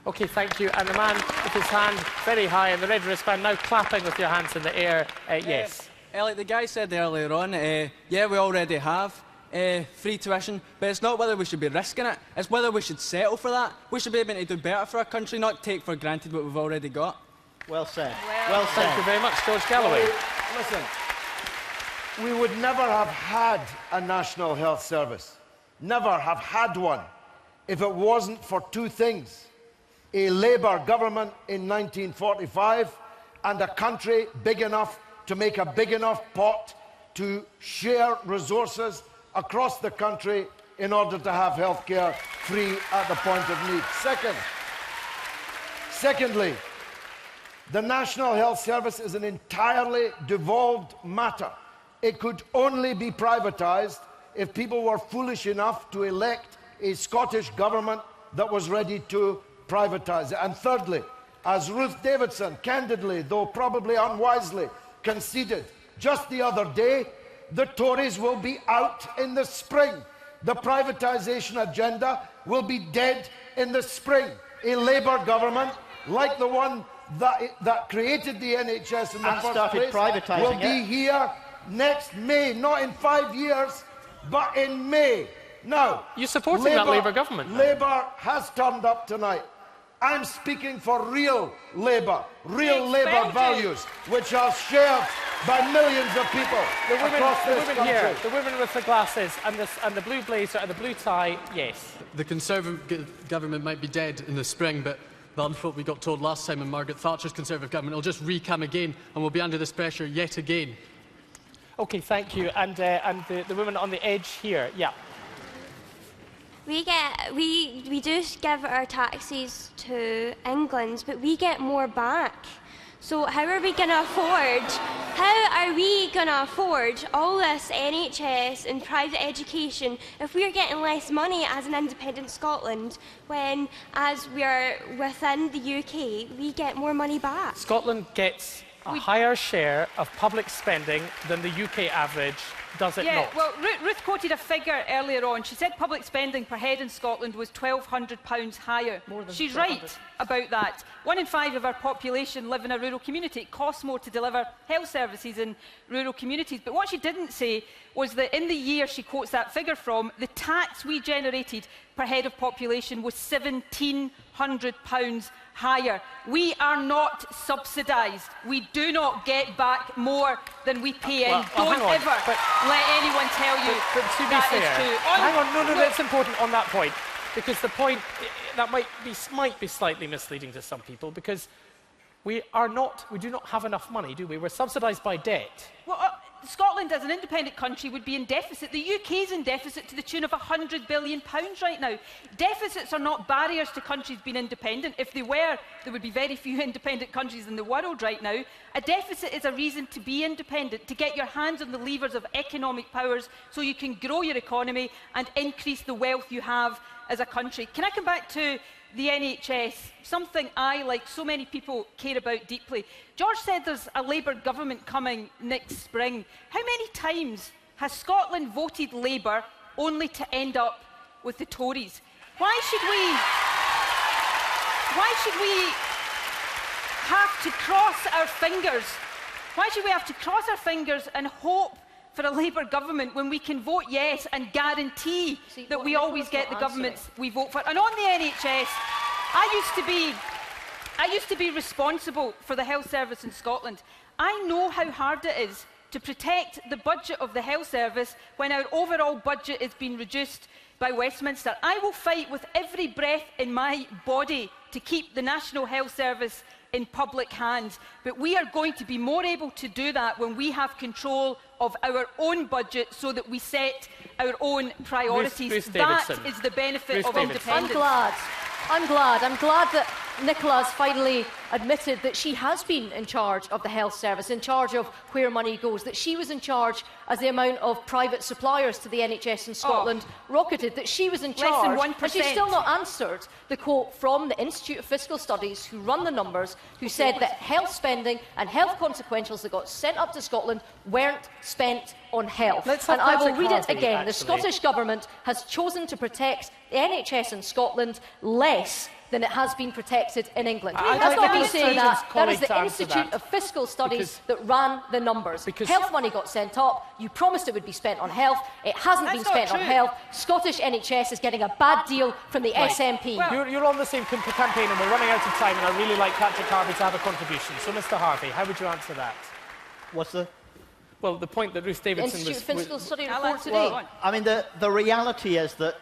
OK, thank you. And the man with his hand very high and the red wristband now clapping with your hands in the air. Yes. Like the guy said earlier on, yeah, we already have free tuition, but it's not whether we should be risking it, it's whether we should settle for that. We should be able to do better for our country, not take for granted what we've already got. Well said. Well said. Thank you very much, George Galloway. Listen, we would never have had a national health service, never have had one, if it wasn't for two things: a Labour government in 1945 and a country big enough to make a big enough pot to share resources across the country in order to have healthcare free at the point of need. Secondly, the National Health Service is an entirely devolved matter. It could only be privatised if people were foolish enough to elect a Scottish government that was ready to privatise it. And thirdly, as Ruth Davidson candidly, though probably unwisely, conceded just the other day, the Tories will be out in the spring. The privatisation agenda will be dead in the spring. A Labour government, like the one that created the NHS in the first place, will be here next May, not in 5 years, but in May. Now, you supporting that Labour government? Labour has turned up tonight. I'm speaking for real Labour values, which are shared by millions of people across this country. Here, the women with the glasses and the blue blazer and the blue tie, yes. The Conservative government might be dead in the spring, but that's what we got told last time in Margaret Thatcher's Conservative government. It'll just re-come again, and we'll be under this pressure yet again. OK, thank you. And the woman on the edge here, yeah. We do give our taxes to England, but we get more back. So how are we going to afford all this NHS and private education if we're getting less money as an independent Scotland when, as we are within the UK, we get more money back? Scotland gets a higher share of public spending than the UK average, does it not? Well, Ruth quoted a figure earlier on. She said public spending per head in Scotland was £1,200 higher. She's right about that. 1 in 5 of our population live in a rural community. It costs more to deliver health services in rural communities. But what she didn't say was that in the year she quotes that figure from, the tax we generated per head of population was £1,700 higher. We are not subsidised. We do not get back more than we pay in. Don't ever let anyone tell you that is true. Hang on, no, that's important on that point, because the point that might be slightly misleading to some people, because we do not have enough money, do we? We're subsidised by debt. Well, Scotland, as an independent country, would be in deficit. The UK is in deficit to the tune of £100 billion right now. Deficits are not barriers to countries being independent. If they were, there would be very few independent countries in the world right now. A deficit is a reason to be independent, to get your hands on the levers of economic powers so you can grow your economy and increase the wealth you have as a country. Can I come back to the NHS, something I, like so many people, care about deeply? George said there's a Labour government coming next spring. How many times has Scotland voted Labour only to end up with the Tories? Why should we have to cross our fingers? Why should we have to cross our fingers and hope for a Labour government when we can vote yes and guarantee that we always get the governments we vote for? And on the NHS, I used to be responsible for the health service in Scotland. I know how hard it is to protect the budget of the health service when our overall budget is being reduced by Westminster. I will fight with every breath in my body to keep the National Health Service in public hands. But we are going to be more able to do that when we have control of our own budget so that we set our own priorities. That is the benefit of independence. I'm glad that Nicola has finally admitted that she has been in charge of the health service, in charge of where money goes, that she was in charge as the amount of private suppliers to the NHS in Scotland rocketed, that she was in charge. Less than 1%. And she's still not answered the quote from the Institute of Fiscal Studies, who run the numbers, who said that health spending and health consequentials that got sent up to Scotland weren't spent on health. And I will read it again. The Scottish Government has chosen to protect the NHS in Scotland less than it has been protected in England. That's not me saying that. That is the Institute of Fiscal Studies that ran the numbers. Health money got sent up. You promised it would be spent on health. It hasn't been spent on health. Scottish NHS is getting a bad deal from the SNP. Well, you're on the same campaign and we're running out of time, and I really like Patrick Harvie to have a contribution. So, Mr Harvie, how would you answer that? What's the... Well, the point that Ruth Davidson Institute of Fiscal Studies was... report today. Well, I mean, the reality is that,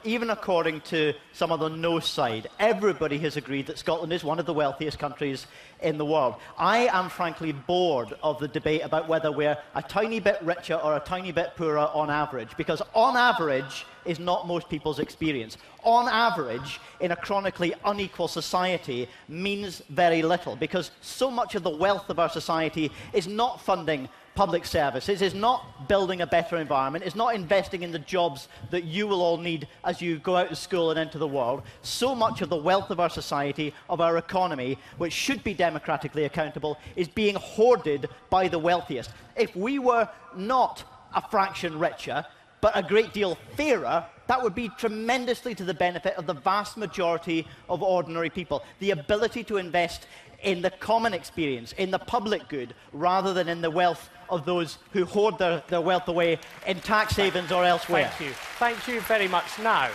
even according to some of the no side, everybody has agreed that Scotland is one of the wealthiest countries in the world. I am frankly bored of the debate about whether we're a tiny bit richer or a tiny bit poorer on average, because on average is not most people's experience. On average, in a chronically unequal society, means very little, because so much of the wealth of our society is not funding public services, is not building a better environment, is not investing in the jobs that you will all need as you go out of school and into the world. So much of the wealth of our society, of our economy, which should be democratically accountable, is being hoarded by the wealthiest. If we were not a fraction richer, but a great deal fairer, that would be tremendously to the benefit of the vast majority of ordinary people. The ability to invest in the common experience, in the public good, rather than in the wealth of those who hoard their wealth away in tax havens or elsewhere. Thank you. Thank you very much. Now,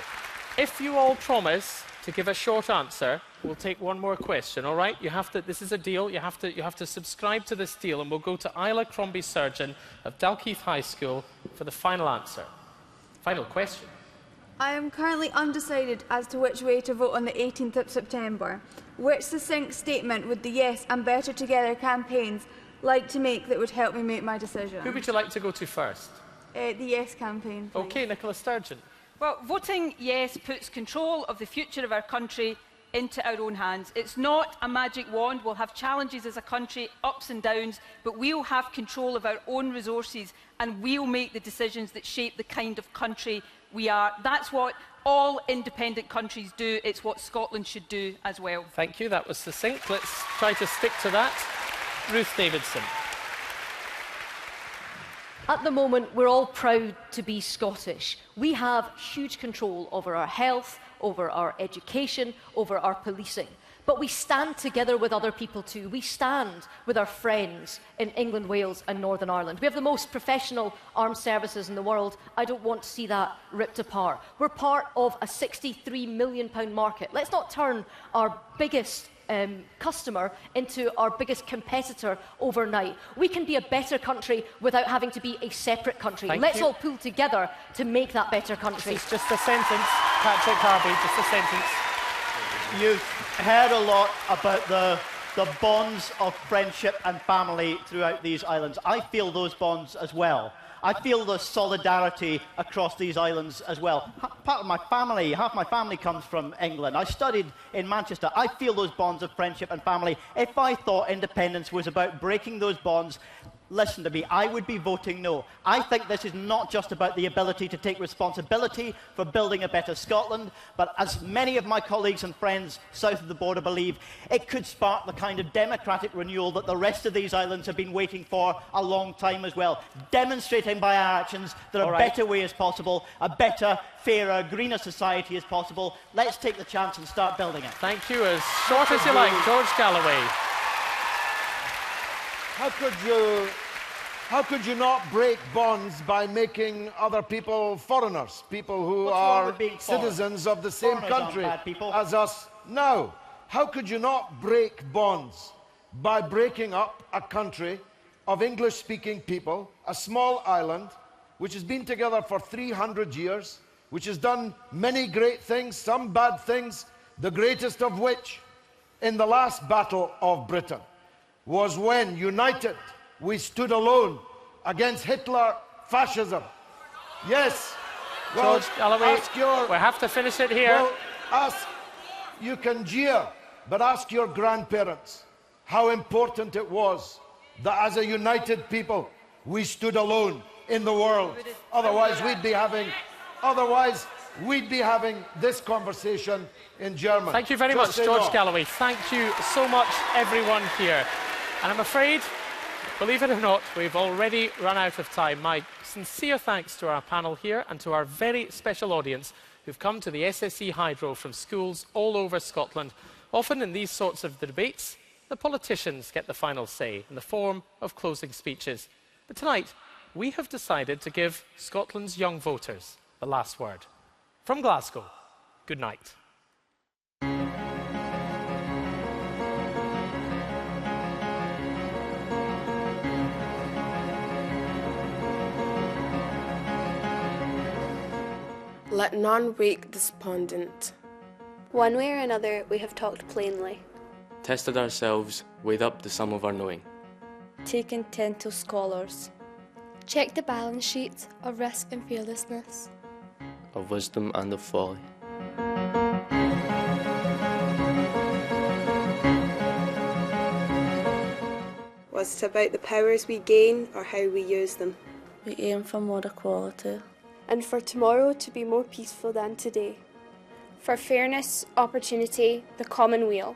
if you all promise to give a short answer, we'll take one more question, all right? You have to, this is a deal. You have to subscribe to this deal, and we'll go to Isla Crombie Surgeon of Dalkeith High School for the final answer. Final question. I am currently undecided as to which way to vote on the 18th of September. Which succinct statement would the Yes and Better Together campaigns like to make that would help me make my decision? Who would you like to go to first? The Yes campaign, please. OK, Nicola Sturgeon. Well, voting yes puts control of the future of our country into our own hands. It's not a magic wand. We'll have challenges as a country, ups and downs, but we'll have control of our own resources and we'll make the decisions that shape the kind of country we are. That's what all independent countries do. It's what Scotland should do as well. Thank you. That was succinct. Let's try to stick to that. Ruth Davidson. At the moment, we're all proud to be Scottish. We have huge control over our health, over our education, over our policing. But we stand together with other people too. We stand with our friends in England, Wales and Northern Ireland. We have the most professional armed services in the world. I don't want to see that ripped apart. We're part of a £63 million market. Let's not turn our biggest customer into our biggest competitor overnight. We can be a better country without having to be a separate country. Let's all pull together to make that better country. This is just a sentence, Patrick Harvie, just a sentence. You've heard a lot about the bonds of friendship and family throughout these islands. I feel those bonds as well. I feel the solidarity across these islands as well. Part of my family, half my family comes from England. I studied in Manchester. I feel those bonds of friendship and family. If I thought independence was about breaking those bonds, listen to me, I would be voting no. I think this is not just about the ability to take responsibility for building a better Scotland, but as many of my colleagues and friends south of the border believe, it could spark the kind of democratic renewal that the rest of these islands have been waiting for a long time as well, demonstrating by our actions that a better way is possible, a better, fairer, greener society is possible. Let's take the chance and start building it. Thank you. As short as you like, George Galloway. How could you not break bonds by making other people foreigners, people who are citizens of the same country as us now? How could you not break bonds by breaking up a country of English-speaking people, a small island, which has been together for 300 years, which has done many great things, some bad things, the greatest of which in the last battle of Britain was when, united, we stood alone against Hitler fascism. Yes. Well, George Galloway, we have to finish it here. Well, you can jeer, but ask your grandparents how important it was that as a united people we stood alone in the world. Otherwise we'd be having this conversation in German. Thank you very much, George Galloway. Thank you so much, everyone here. And I'm afraid, believe it or not, we've already run out of time. My sincere thanks to our panel here and to our very special audience who've come to the SSE Hydro from schools all over Scotland. Often in these sorts of debates, the politicians get the final say in the form of closing speeches. But tonight, we have decided to give Scotland's young voters the last word. From Glasgow, good night. Let none wake despondent. One way or another, we have talked plainly. Tested ourselves, weighed up the sum of our knowing. Taken 10 to scholars. Check the balance sheet of risk and fearlessness. Of wisdom and of folly. Was it about the powers we gain or how we use them? We aim for more equality. And for tomorrow to be more peaceful than today. For fairness, opportunity, the common weal.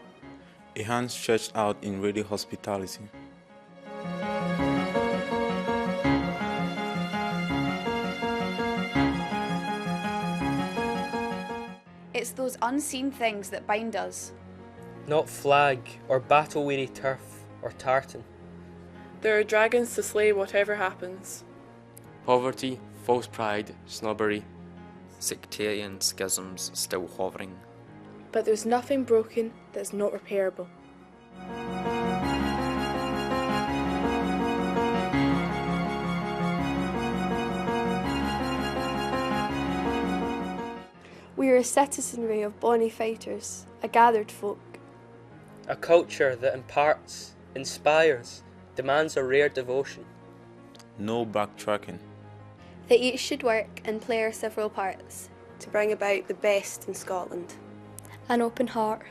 A hand stretched out in ready hospitality. It's those unseen things that bind us. Not flag, or battle-weary turf, or tartan. There are dragons to slay whatever happens. Poverty, false pride, snobbery. Sectarian schisms still hovering. But there's nothing broken that's not repairable. We are a citizenry of bonny fighters, a gathered folk. A culture that imparts, inspires, demands a rare devotion. No backtracking. That each should work and play our several parts. To bring about the best in Scotland. An open heart.